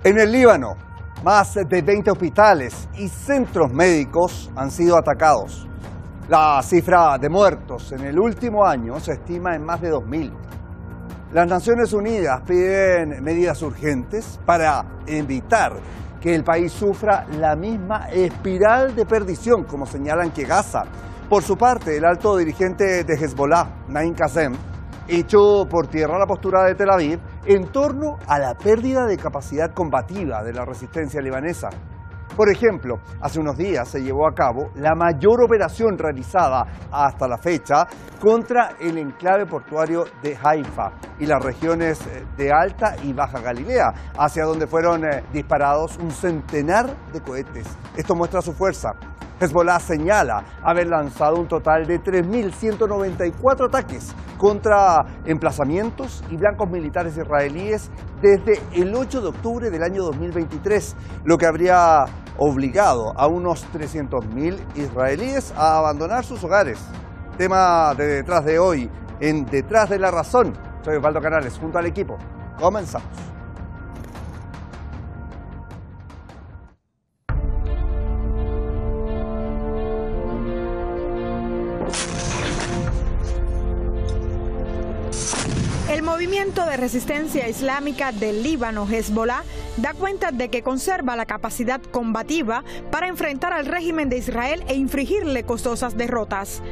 En el Líbano, más de 20 hospitales y centros médicos han sido atacados. La cifra de muertos en el último año se estima en más de 2.000. Las Naciones Unidas piden medidas urgentes para evitar que el país sufra la misma espiral de perdición, como señalan que Gaza. Por su parte, el alto dirigente de Hezbollah, Naim Qassem, echó por tierra la postura de Tel Aviv en torno a la pérdida de capacidad combativa de la resistencia libanesa. Por ejemplo, hace unos días se llevó a cabo la mayor operación realizada hasta la fecha contra el enclave portuario de Haifa y las regiones de Alta y Baja Galilea, hacia donde fueron disparados un centenar de cohetes. Esto muestra su fuerza. Hezbollah señala haber lanzado un total de 3.194 ataques contra emplazamientos y blancos militares israelíes desde el 8 de octubre del año 2023, lo que habría obligado a unos 300.000 israelíes a abandonar sus hogares. Tema de Detrás de hoy, en Detrás de la Razón. Soy Osvaldo Canales, junto al equipo. Comenzamos. El movimiento de resistencia islámica del Líbano, Hezbollah, da cuenta de que conserva la capacidad combativa para enfrentar al régimen de Israel e infligirle costosas derrotas.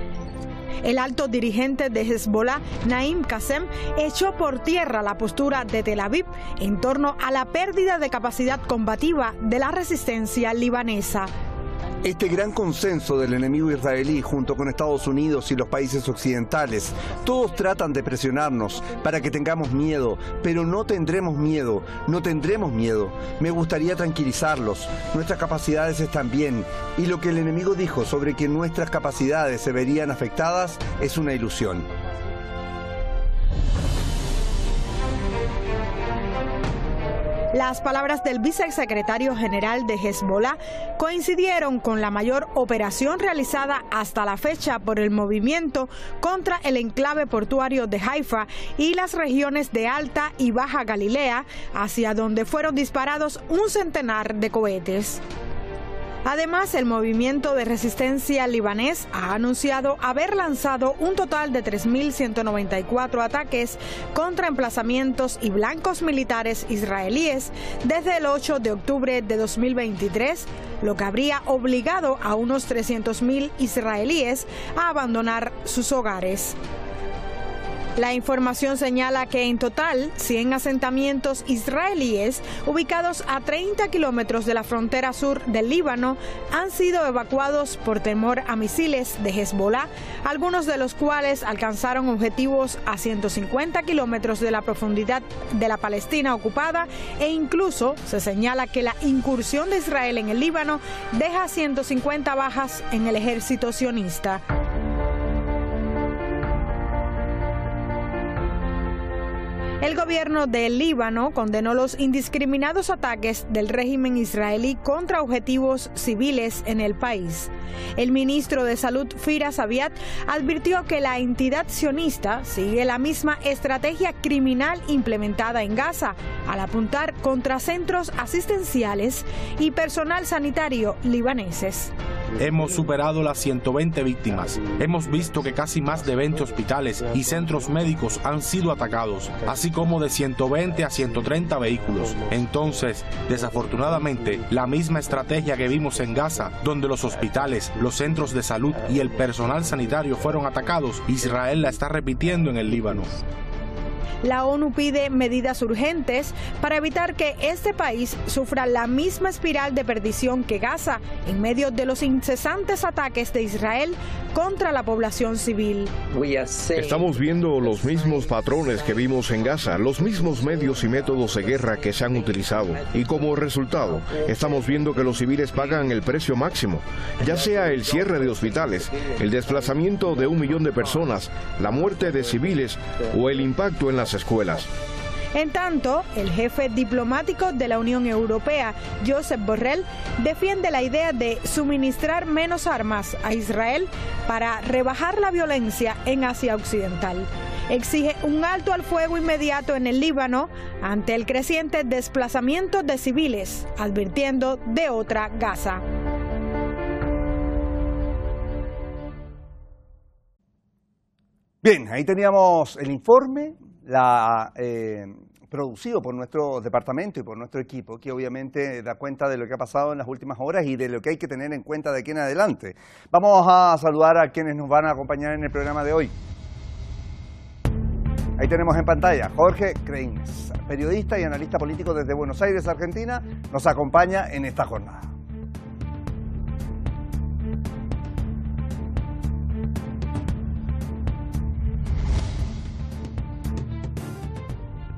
El alto dirigente de Hezbollah, Naim Qassem, echó por tierra la postura de Tel Aviv en torno a la pérdida de capacidad combativa de la resistencia libanesa. Este gran consenso del enemigo israelí junto con Estados Unidos y los países occidentales, todos tratan de presionarnos para que tengamos miedo, pero no tendremos miedo, no tendremos miedo. Me gustaría tranquilizarlos, nuestras capacidades están bien y lo que el enemigo dijo sobre que nuestras capacidades se verían afectadas es una ilusión. Las palabras del vicesecretario general de Hezbollah coincidieron con la mayor operación realizada hasta la fecha por el movimiento contra el enclave portuario de Haifa y las regiones de Alta y Baja Galilea, hacia donde fueron disparados un centenar de cohetes. Además, el movimiento de resistencia libanés ha anunciado haber lanzado un total de 3.194 ataques contra emplazamientos y blancos militares israelíes desde el 8 de octubre de 2023, lo que habría obligado a unos 300.000 israelíes a abandonar sus hogares. La información señala que en total 100 asentamientos israelíes ubicados a 30 kilómetros de la frontera sur del Líbano han sido evacuados por temor a misiles de Hezbollah, algunos de los cuales alcanzaron objetivos a 150 kilómetros de la profundidad de la Palestina ocupada, e incluso se señala que la incursión de Israel en el Líbano deja 150 bajas en el ejército sionista. El gobierno del Líbano condenó los indiscriminados ataques del régimen israelí contra objetivos civiles en el país. El ministro de Salud, Firas Abiad, advirtió que la entidad sionista sigue la misma estrategia criminal implementada en Gaza, al apuntar contra centros asistenciales y personal sanitario libaneses. Hemos superado las 120 víctimas. Hemos visto que casi más de 20 hospitales y centros médicos han sido atacados, así como de 120 a 130 vehículos. Entonces, desafortunadamente, la misma estrategia que vimos en Gaza, donde los hospitales, los centros de salud y el personal sanitario fueron atacados, Israel la está repitiendo en el Líbano. La ONU pide medidas urgentes para evitar que este país sufra la misma espiral de perdición que Gaza en medio de los incesantes ataques de Israel contra la población civil. Estamos viendo los mismos patrones que vimos en Gaza, los mismos medios y métodos de guerra que se han utilizado. Y como resultado, estamos viendo que los civiles pagan el precio máximo, ya sea el cierre de hospitales, el desplazamiento de 1 millón de personas, la muerte de civiles o el impacto en las escuelas. En tanto, el jefe diplomático de la Unión Europea, Josep Borrell, defiende la idea de suministrar menos armas a Israel para rebajar la violencia en Asia Occidental. exige un alto al fuego inmediato en el Líbano ante el creciente desplazamiento de civiles, advirtiendo de otra Gaza. Bien, ahí teníamos el informe, producido por nuestro departamento y por nuestro equipo, que obviamente da cuenta de lo que ha pasado en las últimas horas y de lo que hay que tener en cuenta de aquí en adelante. Vamos a saludar a quienes nos van a acompañar en el programa de hoy. Ahí tenemos en pantalla Jorge Kreins, periodista y analista político desde Buenos Aires, Argentina, nos acompaña en esta jornada.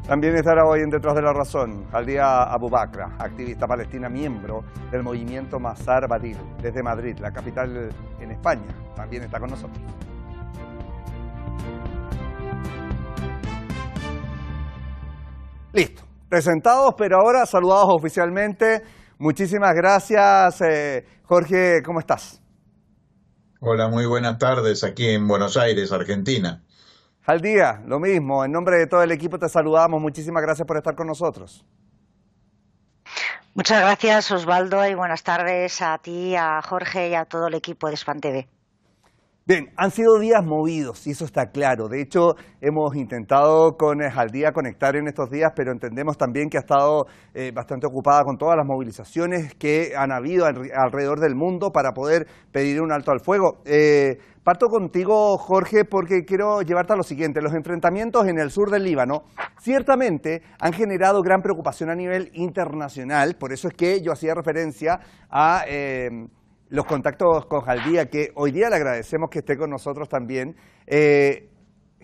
También estará hoy en Detrás de la Razón Haldia Abu Bakra, activista palestina, miembro del movimiento Mazar Badil, desde Madrid, la capital en España. También está con nosotros. Listo, presentados, pero ahora saludados oficialmente. Muchísimas gracias, Jorge, ¿cómo estás? Hola, muy buenas tardes aquí en Buenos Aires, Argentina. Haldia, lo mismo, en nombre de todo el equipo te saludamos, muchísimas gracias por estar con nosotros. Muchas gracias, Osvaldo, y buenas tardes a ti, a Jorge y a todo el equipo de SPAN TV. Bien, han sido días movidos y eso está claro. De hecho, hemos intentado con Haldia conectar en estos días, pero entendemos también que ha estado bastante ocupada con todas las movilizaciones que han habido alrededor del mundo para poder pedir un alto al fuego. Parto contigo, Jorge, porque quiero llevarte a lo siguiente. Los enfrentamientos en el sur del Líbano ciertamente han generado gran preocupación a nivel internacional. Por eso es que yo hacía referencia a los contactos con Haldia, que hoy día le agradecemos que esté con nosotros también.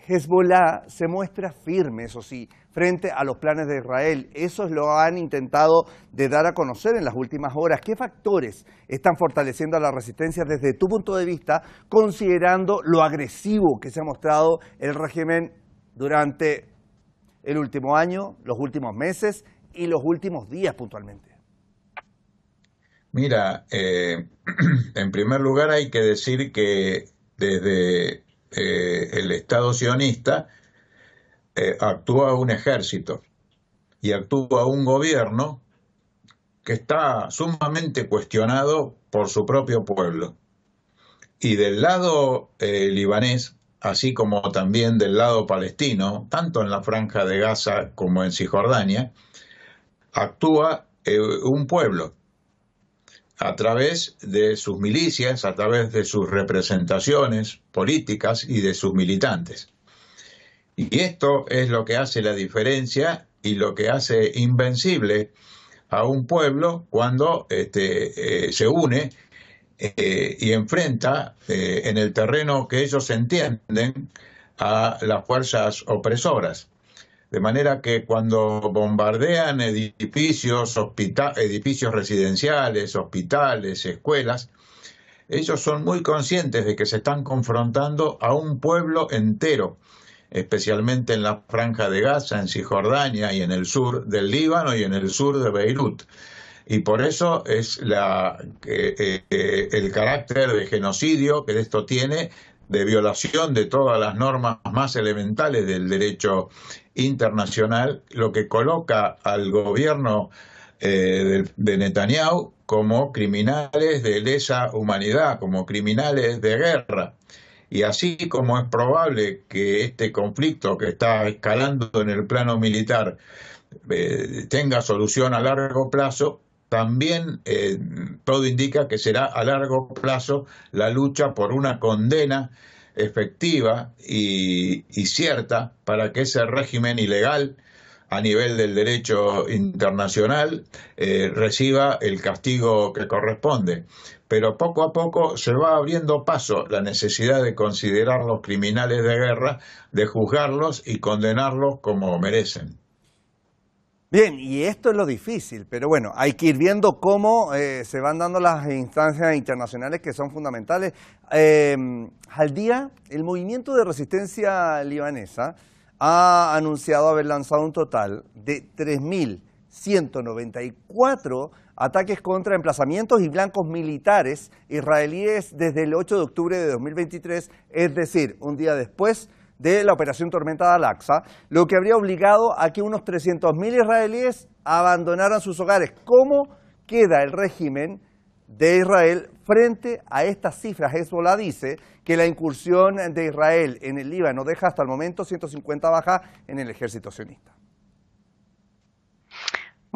Hezbollah se muestra firme, eso sí, frente a los planes de Israel. Esos lo han intentado de dar a conocer en las últimas horas. ¿Qué factores están fortaleciendo a la resistencia desde tu punto de vista, considerando lo agresivo que se ha mostrado el régimen durante el último año, los últimos meses y los últimos días puntualmente? Mira, en primer lugar hay que decir que desde el Estado sionista actúa un ejército y actúa un gobierno que está sumamente cuestionado por su propio pueblo. Y del lado libanés, así como también del lado palestino, tanto en la Franja de Gaza como en Cisjordania, actúa un pueblo a través de sus milicias, a través de sus representaciones políticas y de sus militantes. Y esto es lo que hace la diferencia y lo que hace invencible a un pueblo cuando se une y enfrenta en el terreno que ellos entienden a las fuerzas opresoras. De manera que cuando bombardean edificios residenciales, hospitales, escuelas, ellos son muy conscientes de que se están confrontando a un pueblo entero, especialmente en la Franja de Gaza, en Cisjordania y en el sur del Líbano y en el sur de Beirut. Y por eso es el carácter de genocidio que esto tiene, de violación de todas las normas más elementales del derecho internacional, lo que coloca al gobierno de Netanyahu como criminales de lesa humanidad, como criminales de guerra. Y así como es probable que este conflicto que está escalando en el plano militar tenga solución a largo plazo, también todo indica que será a largo plazo la lucha por una condena efectiva y cierta para que ese régimen ilegal a nivel del derecho internacional reciba el castigo que corresponde. Pero poco a poco se va abriendo paso la necesidad de considerar los criminales de guerra, de juzgarlos y condenarlos como merecen. Bien, y esto es lo difícil, pero bueno, hay que ir viendo cómo se van dando las instancias internacionales que son fundamentales. Haldia, el movimiento de resistencia libanesa ha anunciado haber lanzado un total de 3.194 ataques contra emplazamientos y blancos militares israelíes desde el 8 de octubre de 2023, es decir, un día después de la operación Tormenta de Al-Aqsa, lo que habría obligado a que unos 300.000 israelíes abandonaran sus hogares. ¿Cómo queda el régimen de Israel frente a estas cifras? Hezbollah dice que la incursión de Israel en el Líbano deja hasta el momento 150 bajas en el ejército sionista.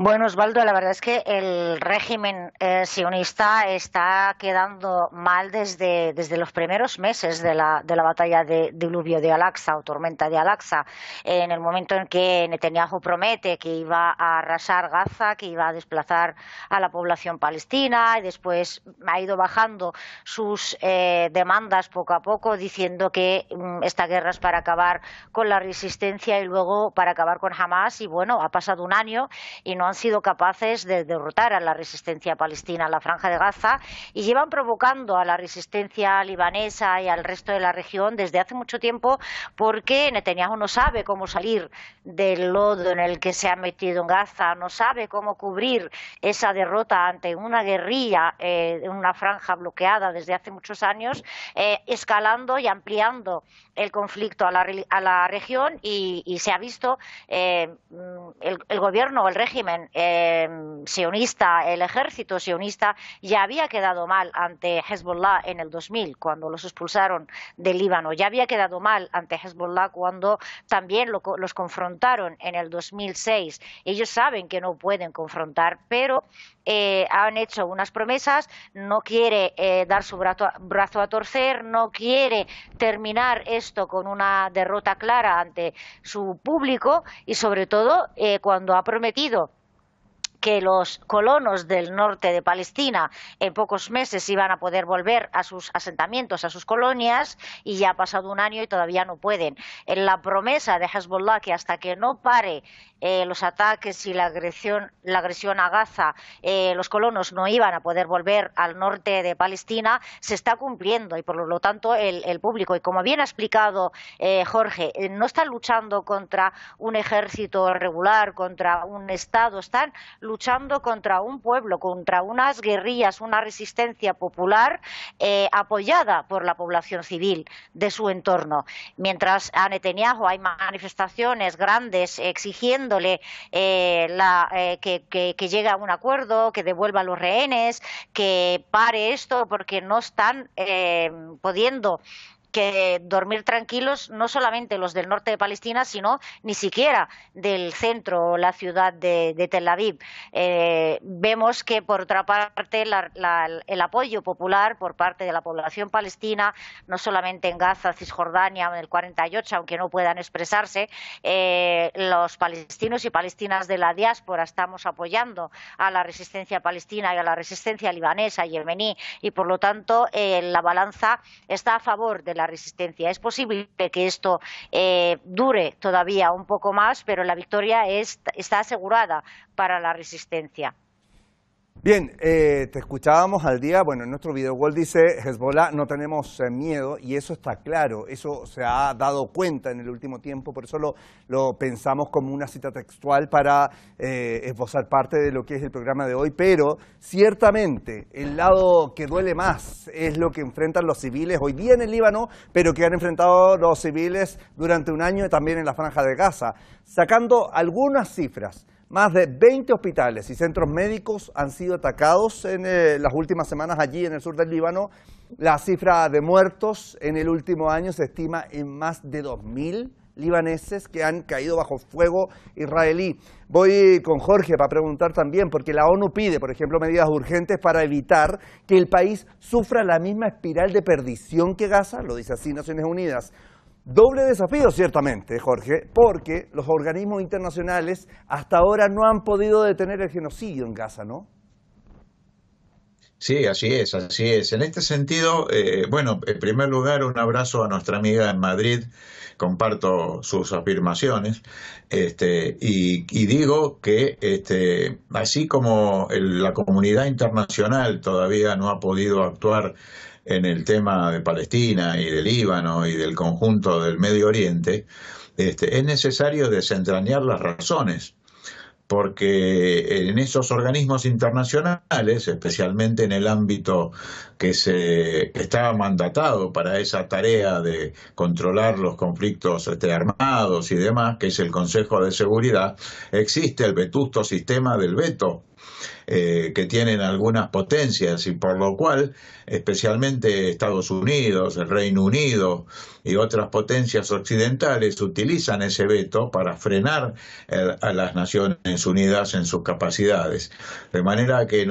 Bueno, Osvaldo, la verdad es que el régimen sionista está quedando mal desde los primeros meses de la batalla de diluvio de Al-Aqsa o tormenta de Al-Aqsa, en el momento en que Netanyahu promete que iba a arrasar Gaza, que iba a desplazar a la población palestina, y después ha ido bajando sus demandas poco a poco, diciendo que esta guerra es para acabar con la resistencia y luego para acabar con Hamas. Y bueno, ha pasado un año y no han sido capaces de derrotar a la resistencia palestina en la Franja de Gaza, y llevan provocando a la resistencia libanesa y al resto de la región desde hace mucho tiempo, porque Netanyahu no sabe cómo salir del lodo en el que se ha metido en Gaza, no sabe cómo cubrir esa derrota ante una guerrilla en una franja bloqueada desde hace muchos años, escalando y ampliando el conflicto a la región, y se ha visto el gobierno, el régimen sionista, el ejército sionista ya había quedado mal ante Hezbollah en el 2000 cuando los expulsaron del Líbano, ya había quedado mal ante Hezbollah cuando también los confrontaron en el 2006. Ellos saben que no pueden confrontar, pero han hecho unas promesas, no quiere dar su brazo a torcer, no quiere terminar esto con una derrota clara ante su público, y sobre todo cuando ha prometido que los colonos del norte de Palestina en pocos meses iban a poder volver a sus asentamientos, a sus colonias, y ya ha pasado un año y todavía no pueden. En la promesa de Hezbollah que hasta que no pare los ataques y la agresión a Gaza, los colonos no iban a poder volver al norte de Palestina, se está cumpliendo, y por lo tanto el público, y como bien ha explicado Jorge, no están luchando contra un ejército regular, contra un Estado, están luchando contra un pueblo, contra unas guerrillas, una resistencia popular apoyada por la población civil de su entorno. Mientras a Netanyahu hay manifestaciones grandes exigiéndole que llegue a un acuerdo, que devuelva a los rehenes, que pare esto, porque no están pudiendo dormir tranquilos, no solamente los del norte de Palestina, sino ni siquiera del centro, la ciudad de Tel Aviv. Vemos que, por otra parte, el apoyo popular por parte de la población palestina, no solamente en Gaza, Cisjordania o en el 48, aunque no puedan expresarse, los palestinos y palestinas de la diáspora estamos apoyando a la resistencia palestina y a la resistencia libanesa y yemení, y por lo tanto la balanza está a favor de la resistencia. Es posible que esto dure todavía un poco más, pero la victoria está asegurada para la resistencia. Bien, te escuchábamos al día, bueno, en nuestro video wall dice Hezbollah, no tenemos miedo, y eso está claro, eso se ha dado cuenta en el último tiempo, por eso lo pensamos como una cita textual para esbozar parte de lo que es el programa de hoy, pero ciertamente el lado que duele más es lo que enfrentan los civiles hoy día en el Líbano, pero que han enfrentado los civiles durante un año también en la Franja de Gaza, sacando algunas cifras. Más de 20 hospitales y centros médicos han sido atacados en las últimas semanas allí en el sur del Líbano. La cifra de muertos en el último año se estima en más de 2.000 libaneses que han caído bajo fuego israelí. Voy con Jorge para preguntar también, porque la ONU pide, por ejemplo, medidas urgentes para evitar que el país sufra la misma espiral de perdición que Gaza, lo dice así Naciones Unidas. Doble desafío, ciertamente, Jorge, porque los organismos internacionales hasta ahora no han podido detener el genocidio en Gaza, ¿no? Sí, así es, así es. En este sentido, bueno, en primer lugar, un abrazo a nuestra amiga en Madrid, comparto sus afirmaciones, y digo que así como la comunidad internacional todavía no ha podido actuar en el tema de Palestina y del Líbano y del conjunto del Medio Oriente, es necesario desentrañar las razones porque en esos organismos internacionales, especialmente en el ámbito que estaba mandatado para esa tarea de controlar los conflictos armados y demás, que es el Consejo de Seguridad, existe el vetusto sistema del veto, que tienen algunas potencias, y por lo cual especialmente Estados Unidos, el Reino Unido y otras potencias occidentales utilizan ese veto para frenar a las Naciones Unidas en sus capacidades. De manera que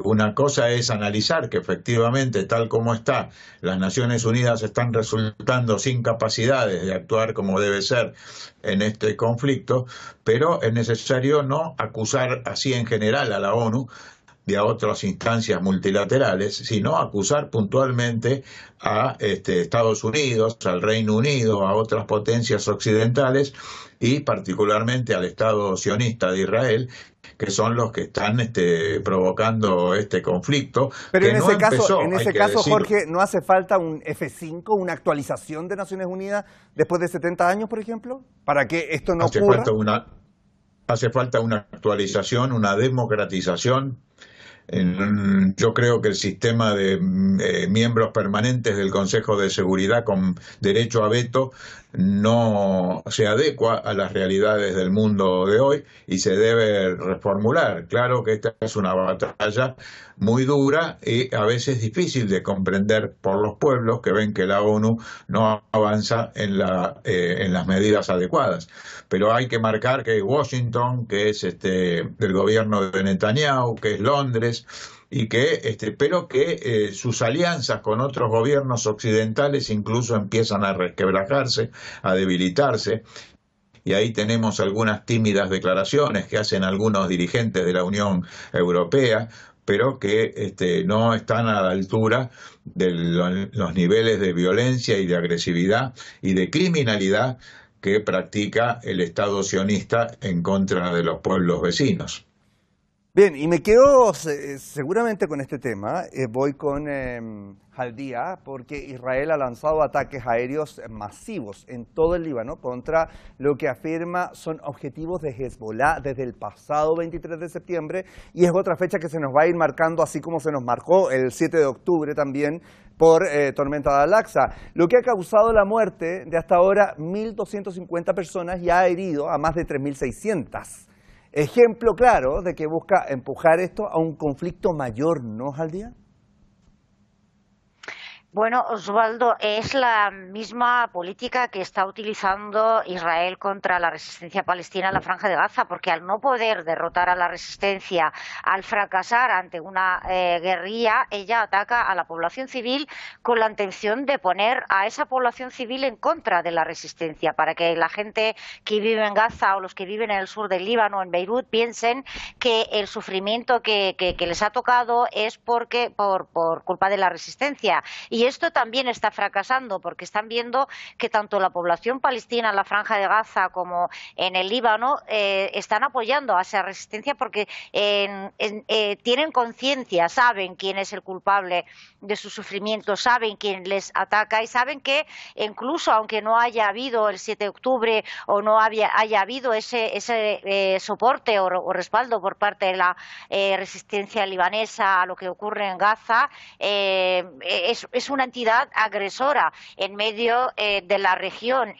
una cosa es analizar que efectivamente, tal como está, las Naciones Unidas están resultando sin capacidades de actuar como debe ser en este conflicto, pero es necesario no acusar así en general a la ONU y a otras instancias multilaterales, sino acusar puntualmente a Estados Unidos, al Reino Unido, a otras potencias occidentales y particularmente al Estado sionista de Israel, que son los que están provocando este conflicto. Pero que en no ese caso, empezó, Jorge, ¿no hace falta un F5, una actualización de Naciones Unidas después de 70 años, por ejemplo, para que esto no ocurra? Hace falta una actualización, una democratización. Yo creo que el sistema de miembros permanentes del Consejo de Seguridad con derecho a veto no se adecua a las realidades del mundo de hoy y se debe reformular. Claro que esta es una batalla muy dura y a veces difícil de comprender por los pueblos que ven que la ONU no avanza en las medidas adecuadas. Pero hay que marcar que Washington, que es del gobierno de Netanyahu, que es Londres, y pero que sus alianzas con otros gobiernos occidentales incluso empiezan a resquebrajarse, a debilitarse. Y ahí tenemos algunas tímidas declaraciones que hacen algunos dirigentes de la Unión Europea, pero que no están a la altura de los niveles de violencia y de agresividad y de criminalidad que practica el Estado sionista en contra de los pueblos vecinos. Bien, y me quedo seguramente con este tema. Voy con Jaldía, porque Israel ha lanzado ataques aéreos masivos en todo el Líbano contra lo que afirma son objetivos de Hezbollah desde el pasado 23 de septiembre, y es otra fecha que se nos va a ir marcando, así como se nos marcó el 7 de octubre también por tormenta de Al-Aqsa, lo que ha causado la muerte de hasta ahora 1.250 personas y ha herido a más de 3.600. Ejemplo claro de que busca empujar esto a un conflicto mayor, ¿no, Jaldía? Bueno, Osvaldo, es la misma política que está utilizando Israel contra la resistencia palestina en la Franja de Gaza, porque al no poder derrotar a la resistencia, al fracasar ante una guerrilla, ella ataca a la población civil con la intención de poner a esa población civil en contra de la resistencia, para que la gente que vive en Gaza o los que viven en el sur del Líbano, en Beirut, piensen que el sufrimiento que les ha tocado es por culpa de la resistencia. Y esto también está fracasando, porque están viendo que tanto la población palestina en la Franja de Gaza como en el Líbano están apoyando a esa resistencia, porque tienen conciencia, saben quién es el culpable de su sufrimiento, saben quién les ataca y saben que incluso aunque no haya habido el 7 de octubre o no haya habido ese soporte o respaldo por parte de la resistencia libanesa a lo que ocurre en Gaza, es una entidad agresora en medio de la región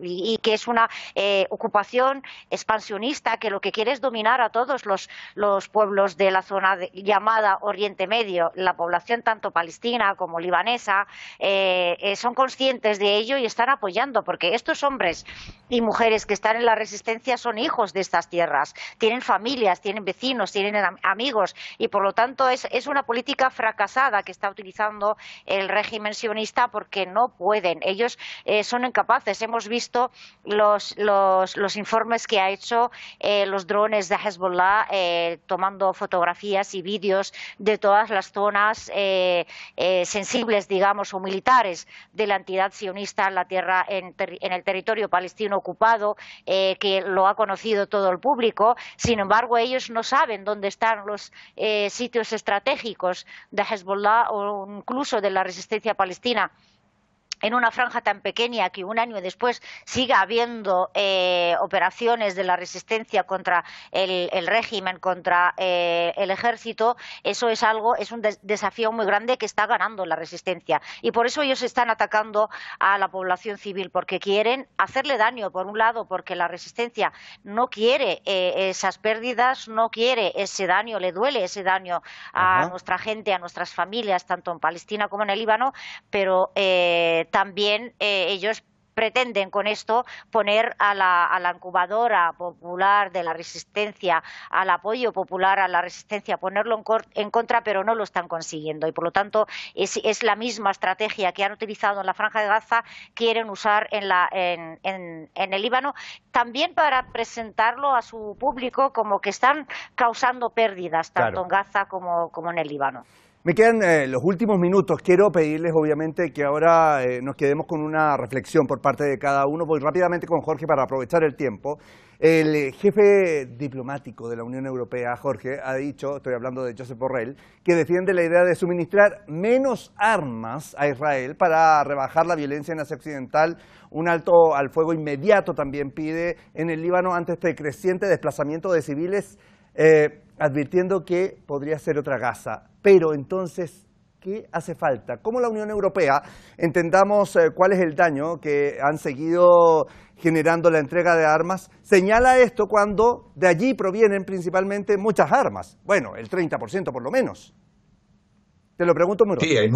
y que es una ocupación expansionista que lo que quiere es dominar a todos los pueblos de la zona llamada Oriente Medio. La población tanto palestina como libanesa son conscientes de ello y están apoyando, porque estos hombres y mujeres que están en la resistencia son hijos de estas tierras, tienen familias, tienen vecinos, tienen amigos, y por lo tanto es una política fracasada que está utilizando el régimen sionista, porque no pueden, ellos son incapaces. Hemos visto los informes que ha hecho los drones de Hezbollah tomando fotografías y vídeos de todas las zonas sensibles, digamos, o militares de la entidad sionista en la tierra, en el territorio palestino ocupado, que lo ha conocido todo el público. Sin embargo, ellos no saben dónde están los sitios estratégicos de Hezbollah o incluso de la resistencia palestina en una franja tan pequeña que un año después siga habiendo operaciones de la resistencia contra el régimen, contra el ejército, eso es un desafío muy grande que está ganando la resistencia. Y por eso ellos están atacando a la población civil, porque quieren hacerle daño, por un lado, porque la resistencia no quiere esas pérdidas, no quiere ese daño, le duele ese daño a nuestra gente, a nuestras familias, tanto en Palestina como en el Líbano, pero también ellos pretenden con esto poner a la incubadora popular de la resistencia, al apoyo popular a la resistencia, ponerlo en contra, pero no lo están consiguiendo. Y por lo tanto es la misma estrategia que han utilizado en la Franja de Gaza, quieren usar en el Líbano, también para presentarlo a su público como que están causando pérdidas, tanto en Gaza como en el Líbano. Me quedan los últimos minutos. Quiero pedirles, obviamente, que ahora nos quedemos con una reflexión por parte de cada uno. Voy rápidamente con Jorge para aprovechar el tiempo. El jefe diplomático de la Unión Europea, Jorge, ha dicho, estoy hablando de Josep Borrell, que defiende la idea de suministrar menos armas a Israel para rebajar la violencia en Asia Occidental. Un alto al fuego inmediato también pide en el Líbano ante este creciente desplazamiento de civiles, advirtiendo que podría ser otra Gaza. Pero entonces, ¿qué hace falta? ¿Cómo la Unión Europea entendamos cuál es el daño que han seguido generando la entrega de armas? Señala esto cuando de allí provienen principalmente muchas armas. Bueno, el 30% por lo menos. Te lo pregunto muy rápido. Sí, hay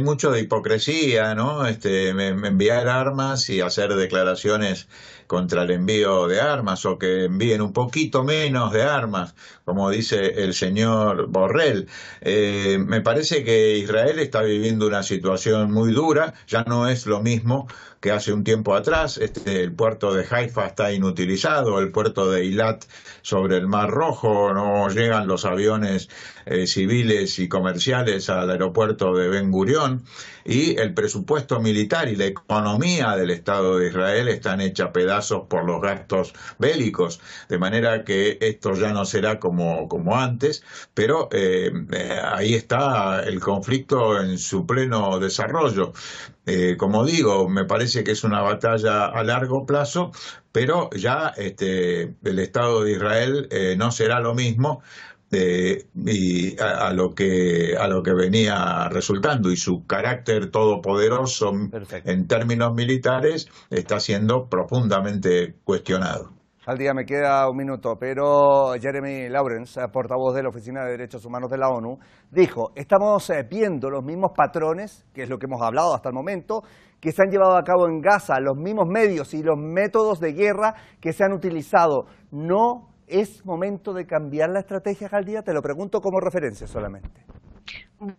mucho de hipocresía, ¿no? Enviar armas y hacer declaraciones contra el envío de armas, o que envíen un poquito menos de armas, como dice el señor Borrell. Me parece que Israel está viviendo una situación muy dura, ya no es lo mismo que hace un tiempo atrás. El puerto de Haifa está inutilizado, el puerto de Eilat sobre el Mar Rojo, no llegan los aviones civiles y comerciales al aeropuerto de Ben Gurión, y el presupuesto militar y la economía del Estado de Israel están hechas pedazos por los gastos bélicos, de manera que esto ya no será como antes, pero ahí está el conflicto en su pleno desarrollo. Como digo, me parece que es una batalla a largo plazo, pero ya el Estado de Israel no será lo mismo y a lo que venía resultando, y su carácter todopoderoso en términos militares está siendo profundamente cuestionado. Al día me queda un minuto, pero Jeremy Lawrence, portavoz de la Oficina de Derechos Humanos de la ONU, dijo: estamos viendo los mismos patrones, que es lo que hemos hablado hasta el momento, que se han llevado a cabo en Gaza, los mismos medios y los métodos de guerra que se han utilizado. ¿No es momento de cambiar la estrategia, Jaldía? Te lo pregunto como referencia solamente.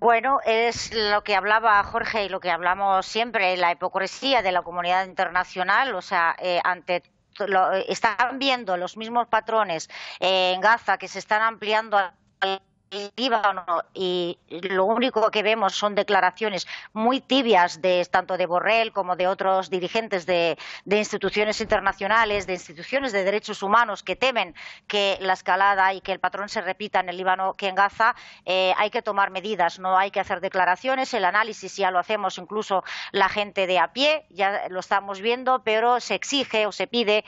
Bueno, es lo que hablaba Jorge y lo que hablamos siempre, la hipocresía de la comunidad internacional, o sea, están viendo los mismos patrones en Gaza, que se están ampliando al Líbano, y lo único que vemos son declaraciones muy tibias tanto de Borrell como de otros dirigentes de instituciones internacionales, de instituciones de derechos humanos, que temen que la escalada y que el patrón se repita en el Líbano que en Gaza. Hay que tomar medidas, no hay que hacer declaraciones. El análisis ya lo hacemos incluso la gente de a pie, ya lo estamos viendo, pero se exige o se pide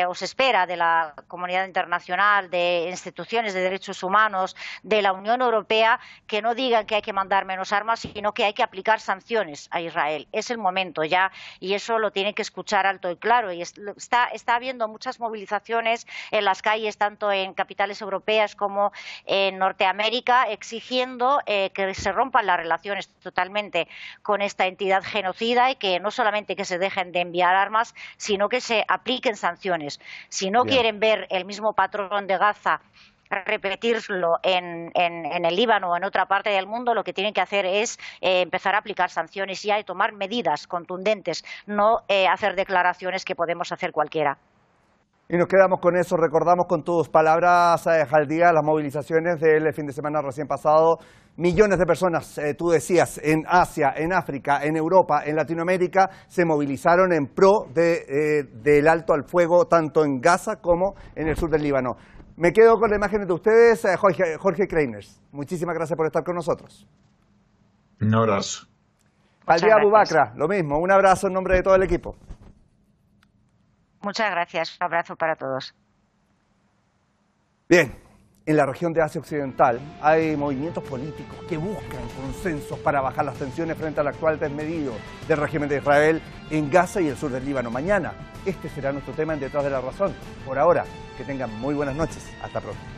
o se espera de la comunidad internacional, de instituciones de derechos humanos, de la Unión Europea, que no digan que hay que mandar menos armas, sino que hay que aplicar sanciones a Israel. Es el momento ya, y eso lo tienen que escuchar alto y claro. Y está habiendo muchas movilizaciones en las calles, tanto en capitales europeas como en Norteamérica, exigiendo que se rompan las relaciones totalmente con esta entidad genocida, y que no solamente que se dejen de enviar armas, sino que se apliquen sanciones. Si no quieren ver el mismo patrón de Gaza repetirlo en el Líbano o en otra parte del mundo, lo que tienen que hacer es empezar a aplicar sanciones ya y tomar medidas contundentes, no hacer declaraciones que podemos hacer cualquiera. Y nos quedamos con eso. Recordamos con tus palabras, Jaldía, las movilizaciones del fin de semana recién pasado. Millones de personas, tú decías, en Asia, en África, en Europa, en Latinoamérica, se movilizaron en pro del alto al fuego, tanto en Gaza como en el sur del Líbano. Me quedo con las imágenes de ustedes, Jorge Kreiners. Muchísimas gracias por estar con nosotros. Un abrazo. Aldía Abu Bakra, lo mismo. Un abrazo en nombre de todo el equipo. Muchas gracias. Un abrazo para todos. Bien, en la región de Asia Occidental hay movimientos políticos que buscan consensos para bajar las tensiones frente al actual desmedido del régimen de Israel en Gaza y el sur del Líbano. Mañana, este será nuestro tema en Detrás de la Razón. Por ahora, que tengan muy buenas noches. Hasta pronto.